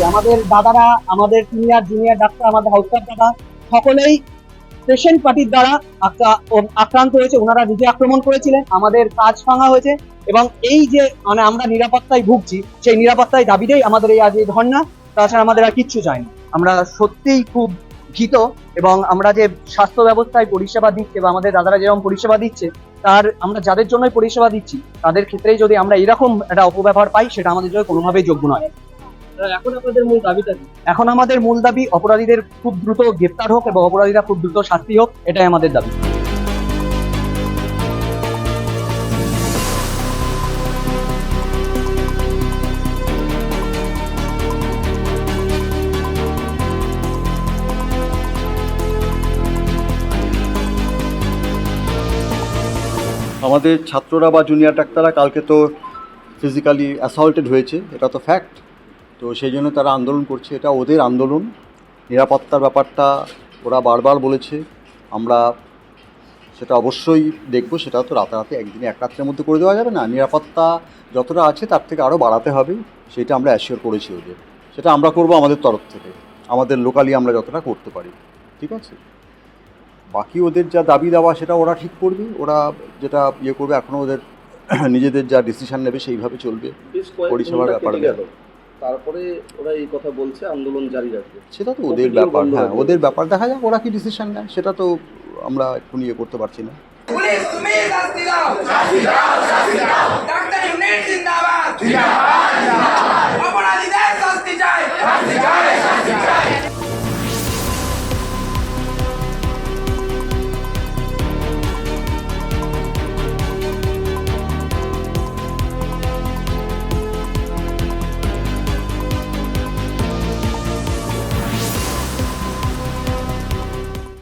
আমাদের দাদারা, আমাদের সিনিয়র জুনিয়র ডাক্তার, আমাদের হাউসস্টাফ দাদা সকলেই পেশেন্ট পার্টির দ্বারা আক্রান্ত হয়েছে। ওনারা নিজে আক্রমণ করেছিলেন, আমাদের কাজ ভাঙা হয়েছে এবং এই যে মানে আমরা নিরাপত্তায় ভুগছি, সেই নিরাপত্তায় দাবিতেই আমাদের এই আজ এই ধর্ণা। তাছাড়া আমাদের আর কিচ্ছু চাই না। আমরা সত্যিই খুব ভীত এবং আমরা যে স্বাস্থ্য ব্যবস্থায় পরিষেবা দিচ্ছে বা আমাদের দাদারা যেরকম পরিষেবা দিচ্ছে, তার আমরা যাদের জন্যই পরিষেবা দিচ্ছি তাদের ক্ষেত্রেই যদি আমরা এরকম একটা অপব্যবহার পাই, সেটা আমাদের জন্য কোনোভাবেই যোগ্য নয়। এখন আমাদের মূল দাবিটা কি? এখন আমাদের মূল দাবি অপরাধীদের খুব দ্রুত গ্রেপ্তার হোক এবং অপরাধীরা খুব দ্রুত শাস্তি হোক, এটাই আমাদের দাবি। আমাদের ছাত্ররা বা জুনিয়র ডাক্তাররা কালকে তো ফিজিক্যালি অ্যাসল্টেড হয়েছে, এটা তো ফ্যাক্ট। তো সেই জন্য তারা আন্দোলন করছে, এটা ওদের আন্দোলন। নিরাপত্তার ব্যাপারটা ওরা বারবার বলেছে, আমরা সেটা অবশ্যই দেখব। সেটা তো রাতারাতি একদিনে এক রাত্রের মধ্যে করে দেওয়া যাবে না। নিরাপত্তা যতটা আছে তার থেকে আরও বাড়াতে হবে, সেটা আমরা অ্যাসিওর করেছি ওদের। সেটা আমরা করব আমাদের তরফ থেকে, আমাদের লোকালি আমরা যতটা করতে পারি, ঠিক আছে। বাকি ওদের যা দাবি দেওয়া সেটা ওরা ঠিক করবে, ওরা যেটা ইয়ে করবে। এখনও ওদের নিজেদের যা ডিসিশন নেবে সেইভাবে চলবে পরিষেবার ব্যাপারে। তারপরে ওরা এই কথা বলছে আন্দোলন জারি রাখবে, সেটা তো ওদের ব্যাপার। হ্যাঁ, ওদের ব্যাপার, দেখা যাক ওরা কি ডিসিশন নেয়, সেটা তো আমরা এখন ইয়ে করতে পারছি না। পুলিশ তুমি শাস্তি দাও, শাস্তি দাও, শাস্তি দাও। ডাক্তার ইউনিট জিন্দাবাদ, জিন্দাবাদ, জিন্দাবাদ। অপরাধীদের শাস্তি চাই, শাস্তি চাই, শাস্তি চাই।